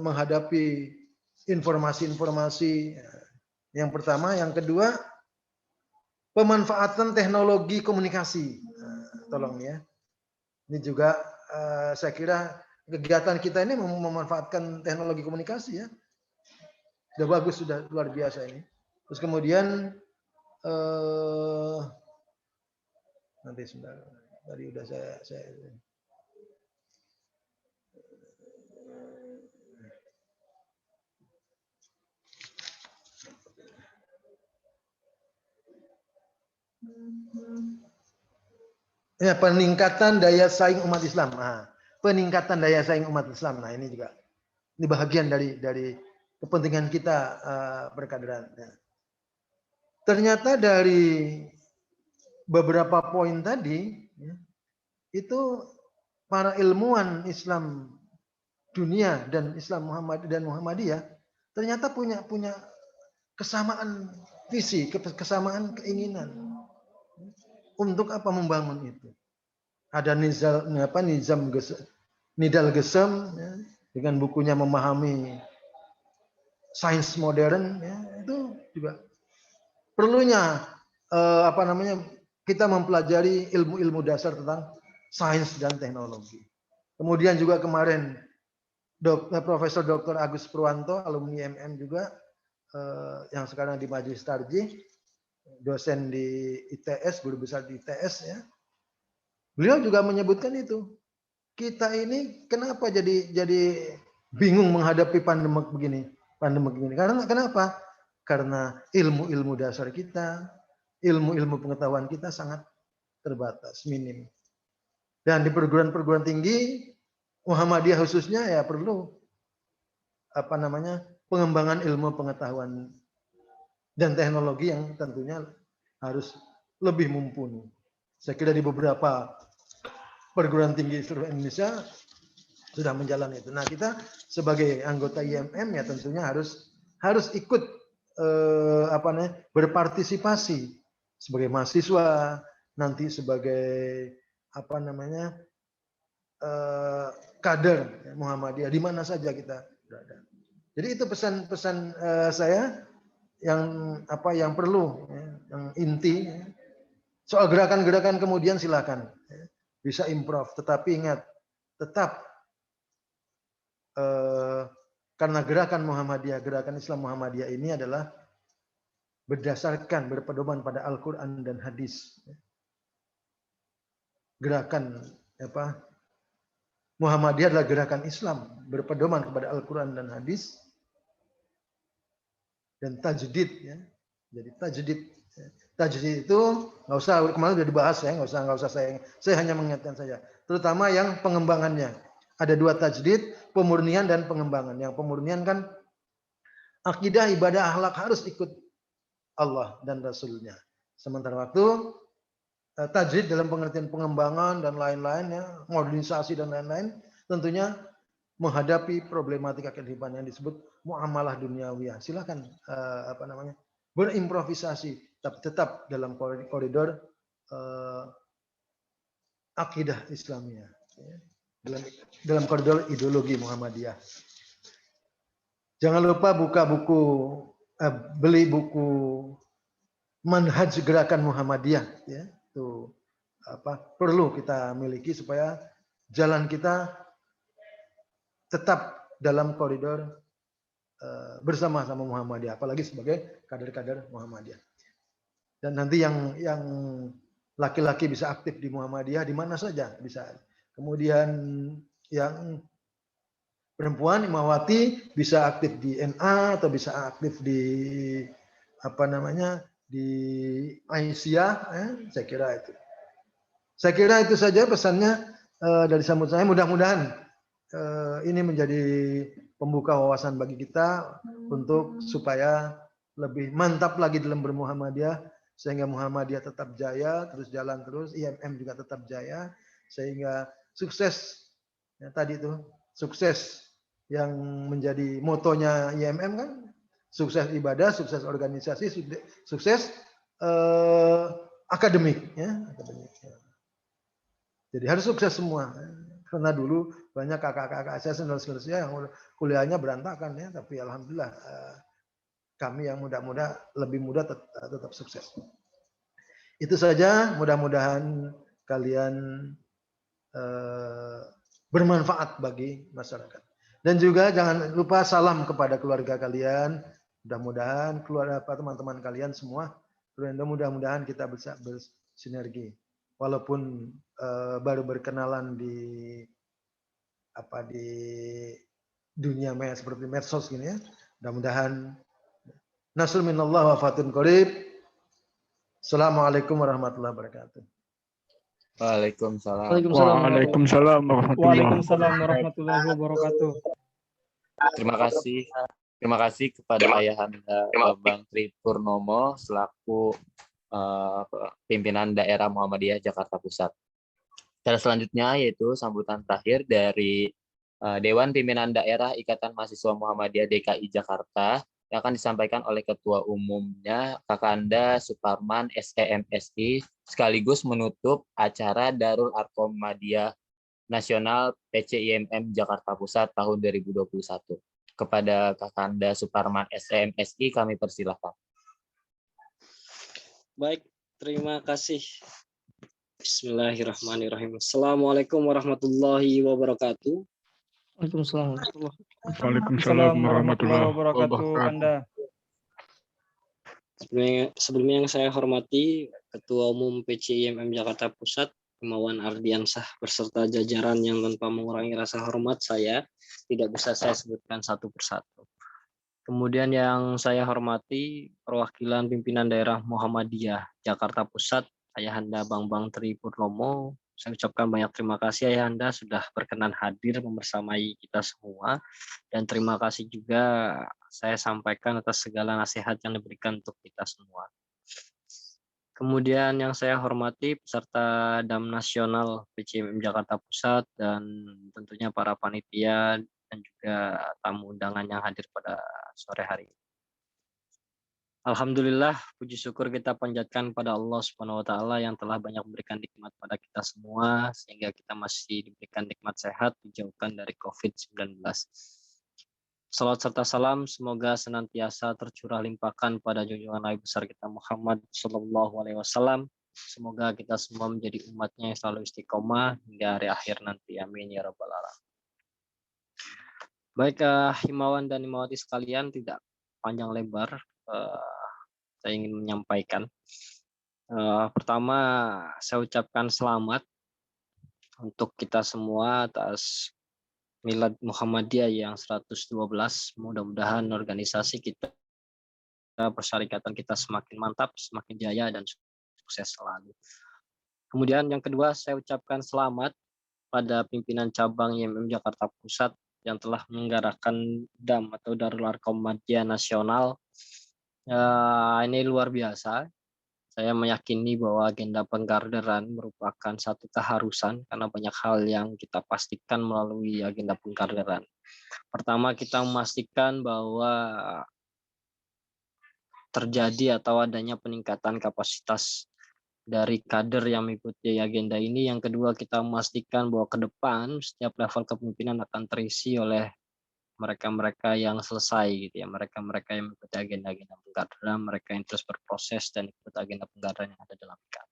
menghadapi informasi-informasi. Yang pertama, yang kedua, pemanfaatan teknologi komunikasi. Tolong ya. Ini juga saya kira kegiatan kita ini memanfaatkan teknologi komunikasi, ya. Sudah bagus, sudah luar biasa ini. Terus kemudian nanti sebentar, tadi udah saya ya, peningkatan daya saing umat Islam. Nah, peningkatan daya saing umat Islam. Nah, ini juga ini bagian dari kepentingan kita berkaderan. Ya. Ternyata dari beberapa poin tadi, ya, itu para ilmuwan Islam dunia dan Islam Muhammadiyah ternyata punya kesamaan visi, kesamaan keinginan. Untuk apa membangun itu? Ada Nidal Gesem, ya, dengan bukunya memahami sains modern, ya, itu juga perlunya kita mempelajari ilmu-ilmu dasar tentang sains dan teknologi. Kemudian juga kemarin Profesor Dr. Agus Purwanto, alumni MM juga, yang sekarang di Majelis Tarjih, dosen di ITS, guru besar di ITS, ya. Beliau juga menyebutkan itu. Kita ini kenapa jadi bingung menghadapi pandemik begini? Karena kenapa? Karena ilmu-ilmu dasar kita, ilmu-ilmu pengetahuan kita sangat terbatas, minim. Dan di perguruan-perguruan tinggi Muhammadiyah khususnya ya perlu pengembangan ilmu pengetahuan dan teknologi yang tentunya harus lebih mumpuni. Saya kira di beberapa perguruan tinggi seluruh Indonesia sudah menjalani itu. Nah, kita sebagai anggota IMM ya tentunya harus ikut berpartisipasi sebagai mahasiswa, nanti sebagai kader Muhammadiyah di mana saja kita berada. Jadi itu pesan-pesan saya yang perlu, ya, yang inti. Ya. Soal gerakan-gerakan kemudian silakan, ya, bisa improv, tetapi ingat tetap karena gerakan Muhammadiyah, gerakan Islam Muhammadiyah ini adalah berpedoman pada Al-Quran dan hadis. Gerakan Muhammadiyah adalah gerakan Islam berpedoman kepada Al-Quran dan hadis dan tajdid, ya. Jadi tajdid itu nggak usah, kemarin sudah dibahas, ya, nggak usah saya hanya mengingatkan saja, terutama yang pengembangannya. Ada dua tajdid, pemurnian dan pengembangan. Yang pemurnian kan akidah, ibadah, akhlak harus ikut Allah dan Rasulnya. Sementara waktu tajdid dalam pengertian pengembangan dan lain-lain, ya, modernisasi dan lain-lain, tentunya menghadapi problematika kehidupan yang disebut muamalah duniawiyah. Silakan berimprovisasi, tapi tetap dalam koridor akidah Islamiyah, ya. Dalam koridor ideologi Muhammadiyah. Jangan lupa beli buku Manhaj Gerakan Muhammadiyah, ya. Itu perlu kita miliki supaya jalan kita tetap dalam koridor bersama-sama Muhammadiyah, apalagi sebagai kader-kader Muhammadiyah. Dan nanti yang laki-laki bisa aktif di Muhammadiyah di mana saja bisa. Kemudian yang perempuan Imawati bisa aktif di NA atau bisa aktif di di Aisyah, saya kira itu. Saya kira itu saja pesannya dari sambutan saya. Mudah-mudahan ini menjadi pembuka wawasan bagi kita untuk supaya lebih mantap lagi dalam bermuhammadiyah, sehingga Muhammadiyah tetap jaya, terus jalan terus, IMM juga tetap jaya, sehingga sukses. Ya, tadi itu sukses yang menjadi motonya IMM kan, sukses ibadah, sukses organisasi, sukses akademik, ya, akademik. Jadi harus sukses semua. Karena dulu banyak kakak-kakak saya senior-senior yang kuliahnya berantakan ya, tapi alhamdulillah kami yang muda-muda lebih muda tetap sukses. Itu saja, mudah-mudahan kalian bermanfaat bagi masyarakat. Dan juga jangan lupa salam kepada keluarga kalian. Mudah-mudahan keluarga teman-teman kalian semua, mudah-mudahan kita bisa bersinergi. Walaupun baru berkenalan di dunia seperti medsos gini ya. Mudah-mudahan nasrul minallah wa fatun qarib. Assalamualaikum warahmatullahi wabarakatuh. Waalaikumsalam. Waalaikumsalam Waalaikumsalam warahmatullahi wabarakatuh. Terima kasih kepada Ayahanda Bambang Tri Purnomo selaku pimpinan daerah Muhammadiyah Jakarta Pusat. Dan selanjutnya yaitu sambutan terakhir dari Dewan Pimpinan Daerah Ikatan Mahasiswa Muhammadiyah DKI Jakarta yang akan disampaikan oleh Ketua Umumnya Kakanda Suparman SEMSI sekaligus menutup acara Darul Arkom Madiyah Nasional PCIMM Jakarta Pusat tahun 2021. Kepada Kakanda Suparman SEMSI kami persilahkan. Baik, terima kasih. Bismillahirrahmanirrahim. Assalamualaikum warahmatullahi wabarakatuh. Waalaikumsalam. Waalaikumsalam warahmatullahi wabarakatuh. Anda. Sebelumnya yang saya hormati Ketua Umum PCIMM Jakarta Pusat, Himawan Ardiansah beserta jajaran yang tanpa mengurangi rasa hormat saya tidak bisa saya sebutkan satu persatu. Kemudian yang saya hormati perwakilan pimpinan daerah Muhammadiyah Jakarta Pusat, Ayahanda Bambang Tri Purnomo. Saya ucapkan banyak terima kasih Ayahanda sudah berkenan hadir membersamai kita semua. Dan terima kasih juga saya sampaikan atas segala nasihat yang diberikan untuk kita semua. Kemudian yang saya hormati peserta DAM Nasional PCIMM Jakarta Pusat dan tentunya para panitia dan juga tamu undangan yang hadir pada sore hari ini. Alhamdulillah, puji syukur kita panjatkan pada Allah Subhanahu wa taala yang telah banyak memberikan nikmat pada kita semua sehingga kita masih diberikan nikmat sehat dijauhkan dari COVID-19. Salawat serta salam semoga senantiasa tercurah limpahkan pada junjungan Nabi besar kita Muhammad Shallallahu alaihi wasallam. Semoga kita semua menjadi umatnya yang selalu istiqomah hingga hari akhir nanti. Amin ya rabbal alamin. Baik, himawan dan himawati sekalian, tidak panjang lebar saya ingin menyampaikan. Pertama, saya ucapkan selamat untuk kita semua atas Milad Muhammadiyah yang 112. Mudah-mudahan organisasi kita, persyarikatan kita semakin mantap, semakin jaya dan sukses selalu. Kemudian yang kedua, saya ucapkan selamat pada pimpinan cabang IMM Jakarta Pusat yang telah menyelenggarakan DAM atau Darul Arkom Madiyah Nasional. Ini luar biasa. Saya meyakini bahwa agenda pengkaderan merupakan satu keharusan karena banyak hal yang kita pastikan melalui agenda pengkaderan. Pertama, kita memastikan bahwa terjadi atau adanya peningkatan kapasitas dari kader yang mengikuti agenda ini. Yang kedua, kita memastikan bahwa ke depan setiap level kepemimpinan akan terisi oleh mereka-mereka yang selesai gitu ya, mereka-mereka yang mengikuti agenda-agenda pengkaderan, mereka yang terus berproses dan ikut agenda pengkaderan yang ada dalam IKAD.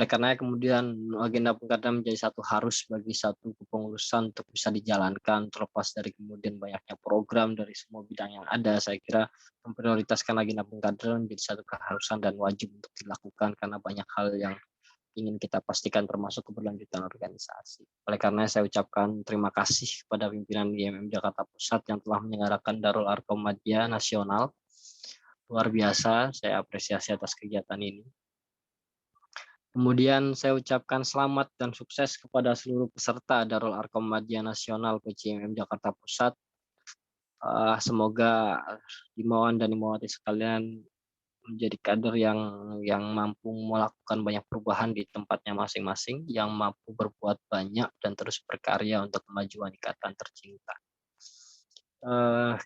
Oleh karena kemudian agenda pengkaderan menjadi satu harus bagi satu kepengurusan untuk bisa dijalankan, terlepas dari kemudian banyaknya program dari semua bidang yang ada. Saya kira memprioritaskan agenda pengkaderan menjadi satu keharusan dan wajib untuk dilakukan karena banyak hal yang ingin kita pastikan termasuk keberlanjutan organisasi. Oleh karena saya ucapkan terima kasih kepada pimpinan IMM Jakarta Pusat yang telah menyelenggarakan Darul Arkom Madiyah Nasional luar biasa, saya apresiasi atas kegiatan ini. Kemudian saya ucapkan selamat dan sukses kepada seluruh peserta Darul Arkom Madiyah Nasional PCMM Jakarta Pusat. Semoga himbauan dan himbawati sekalian menjadi kader yang mampu melakukan banyak perubahan di tempatnya masing-masing, yang mampu berbuat banyak dan terus berkarya untuk kemajuan ikatan tercinta.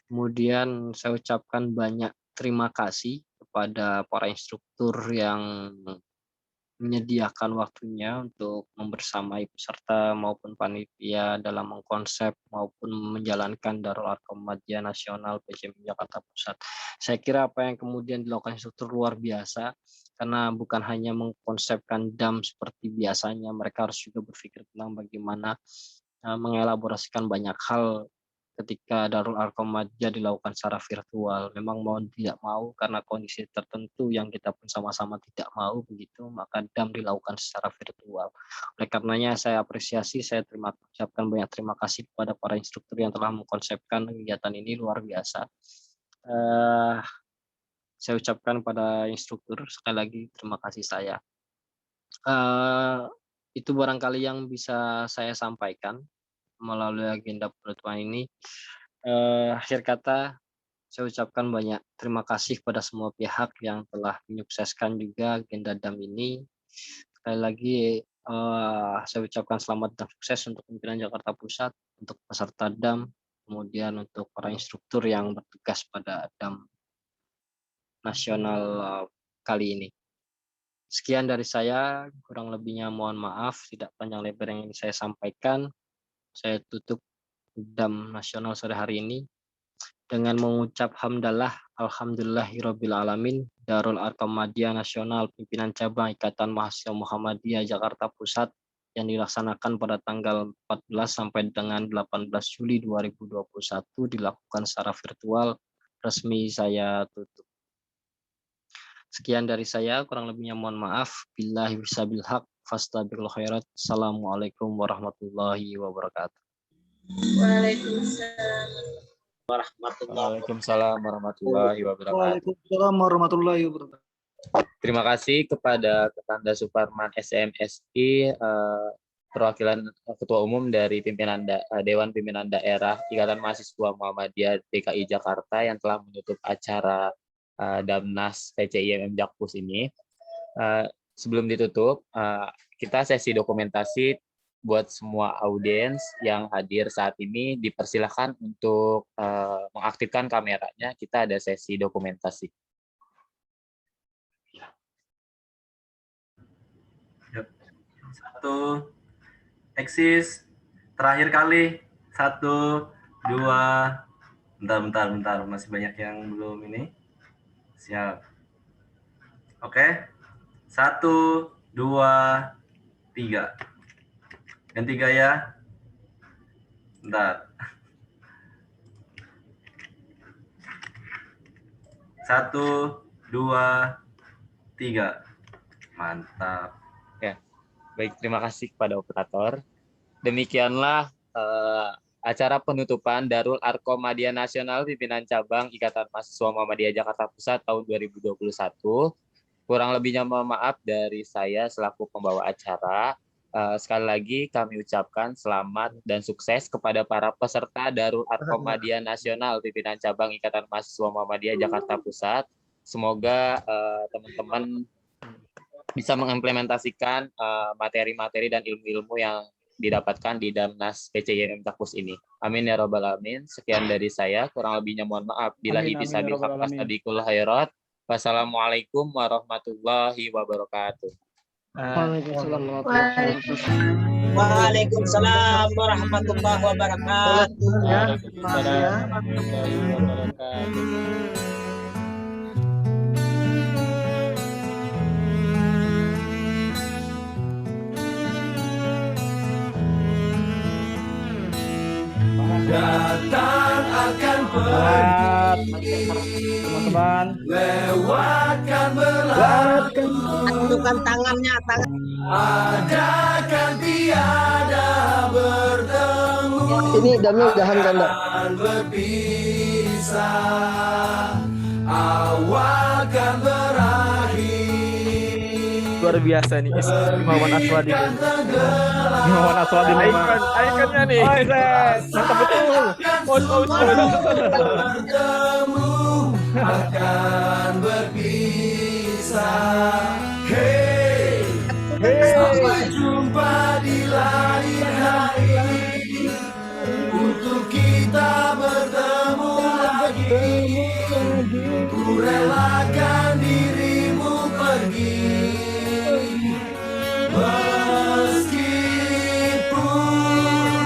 Kemudian saya ucapkan banyak terima kasih kepada para instruktur yang menyediakan waktunya untuk membersamai peserta maupun panitia dalam mengkonsep maupun menjalankan Darul Arkom Madiyah Nasional PCMM Jakarta Pusat. Saya kira apa yang kemudian dilakukan instruktur luar biasa, karena bukan hanya mengkonsepkan DAM seperti biasanya, mereka harus juga berpikir tentang bagaimana mengelaborasikan banyak hal ketika Darul Arkom Madiyah dilakukan secara virtual. Memang mau tidak mau karena kondisi tertentu yang kita pun sama-sama tidak mau begitu, maka DAM dilakukan secara virtual. Oleh karenanya saya apresiasi, saya ucapkan banyak terima kasih kepada para instruktur yang telah mengkonsepkan kegiatan ini, luar biasa. Saya ucapkan pada instruktur sekali lagi terima kasih saya. Itu barangkali yang bisa saya sampaikan melalui agenda penutupan ini. Akhir kata, saya ucapkan banyak terima kasih kepada semua pihak yang telah menyukseskan juga agenda DAM ini. Sekali lagi, saya ucapkan selamat dan sukses untuk pimpinan Jakarta Pusat, untuk peserta DAM, kemudian untuk para instruktur yang bertugas pada DAM nasional kali ini. Sekian dari saya, kurang lebihnya mohon maaf, tidak panjang lebar yang ingin saya sampaikan. Saya tutup DAM nasional sore hari ini dengan mengucap hamdalah alhamdulillahirabbil alamin. Darul Arkom Madiyah Nasional pimpinan cabang Ikatan Mahasiswa Muhammadiyah Jakarta Pusat yang dilaksanakan pada tanggal 14 sampai dengan 18 Juli 2021 dilakukan secara virtual. Resmi saya tutup. Sekian dari saya, kurang lebihnya mohon maaf. Billahi wasabil haq. Fastabiqul khairat. Assalamualaikum warahmatullahi wabarakatuh. Waalaikumsalam warahmatullahi wabarakatuh. Waalaikumsalam warahmatullahi wabarakatuh. Terima kasih kepada Ketanda Suparman SMSI, perwakilan Ketua Umum dari Dewan Pimpinan Daerah Ikatan Mahasiswa Muhammadiyah DKI Jakarta yang telah menutup acara Damnas PCIMM Jakpus ini. Sebelum ditutup, kita sesi dokumentasi buat semua audiens yang hadir saat ini, dipersilahkan untuk mengaktifkan kameranya. Kita ada sesi dokumentasi. Satu, eksis, terakhir kali, 1, 2, bentar, masih banyak yang belum ini. Siap. Oke. 1, 2, 3. Yang 3 ya. Bentar. 1, 2, 3. Mantap. Ya, baik, terima kasih kepada operator. Demikianlah acara penutupan Darul Arkom Madiyah Nasional pimpinan cabang Ikatan Mahasiswa Muhammadiyah Jakarta Pusat tahun 2021. Kurang lebihnya mohon maaf dari saya selaku pembawa acara. Sekali lagi kami ucapkan selamat dan sukses kepada para peserta Darul Arkom Madiyah Nasional pimpinan cabang Ikatan Mahasiswa Muhammadiyah Jakarta Pusat. Semoga teman-teman bisa mengimplementasikan materi-materi dan ilmu-ilmu yang didapatkan di Damnas PCIMM Jakpus ini. Amin ya robbal alamin. Sekian dari saya, kurang lebihnya mohon maaf. Billahi bisabil haq fastabiqul khairat. Wassalamualaikum warahmatullahi wabarakatuh. Waalaikumsalam warahmatullahi wabarakatuh. Waalaikumsalam warahmatullahi wabarakatuh. Datang akan pergi, teman-teman. Lewatkan berlalu, Tundukkan tangannya, adakan tiada bertemu. Ini damnya udahan kan, Mbak? Berpisah, awal kan berakhir. Luar biasa nih Imawan Aswadin. Imawan Aswadin ikonnya nih. Oh, mantap betul. Bertemu akan berpisah. Hey, sampai jumpa di lain hari untuk kita bertemu lagi. Ku relakan dirimu pergi. Meskipun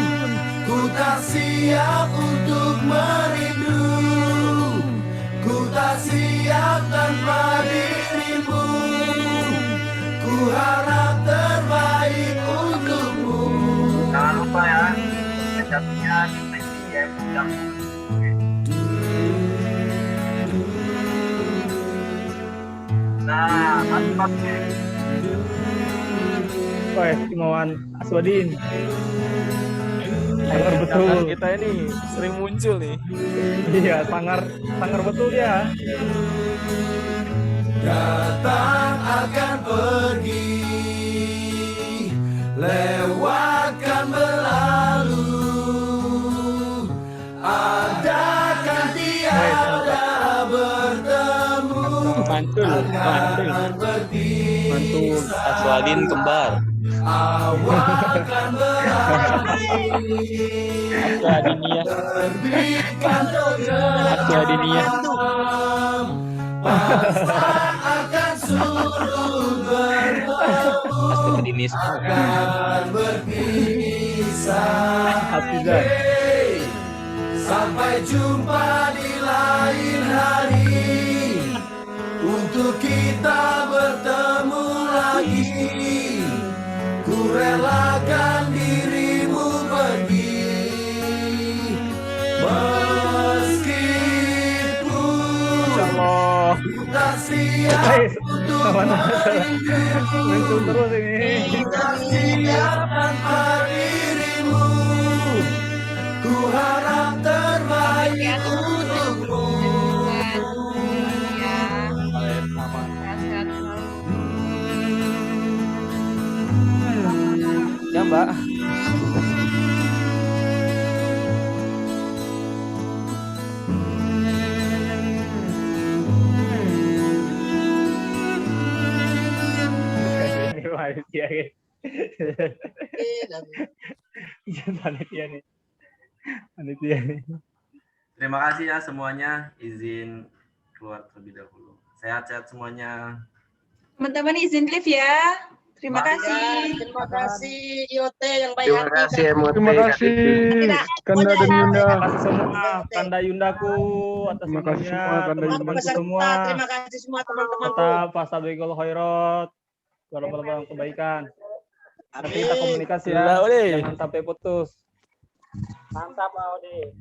ku tak siap untuk merindu, ku tak siap tanpa dirimu. Ku harap terbaik untukmu. Jangan lupa ya, sejatinya di undang. Nah, mantap nih. Wah, Imawan Aswadin. Sangar betul. Kita ini sering muncul nih. Iya, sangar betul ya. Datang akan pergi, lewatkan berlalu. Adakan tiada bertemu, akan berpisah. Aswadin kembar. Awal kan berakhir. Terbitkan tergelam, pasang akan surut bertemu, akan berpisah. Hey, sampai jumpa di lain hari untuk kita bertemu lagi. Ku relakan dirimu pergi, meskipun ku tak siap untuk merindu, ku tak siap tanpa dirimu. Ku harap terbaik untukmu. Ya, Mbak. Panitia nih. Terima kasih ya semuanya. Izin keluar terlebih dahulu. Sehat-sehat semuanya. Teman-teman izin live ya. Terima kasih. Terima kasih IOT yang baik Terima hati. kasih MOT. Terima kasih Kanda dan Yunda. Terima kasih semua Kanda Yundaku atas Terima kasih semuanya, semua Kanda teman-teman Yundaku semua. Terima kasih semua teman-temanku. Tetap fastabiqul khairat. Dalam kebaikan. Nanti kita komunikasi ya. Jangan sampai putus. Mantap, Pak Odi.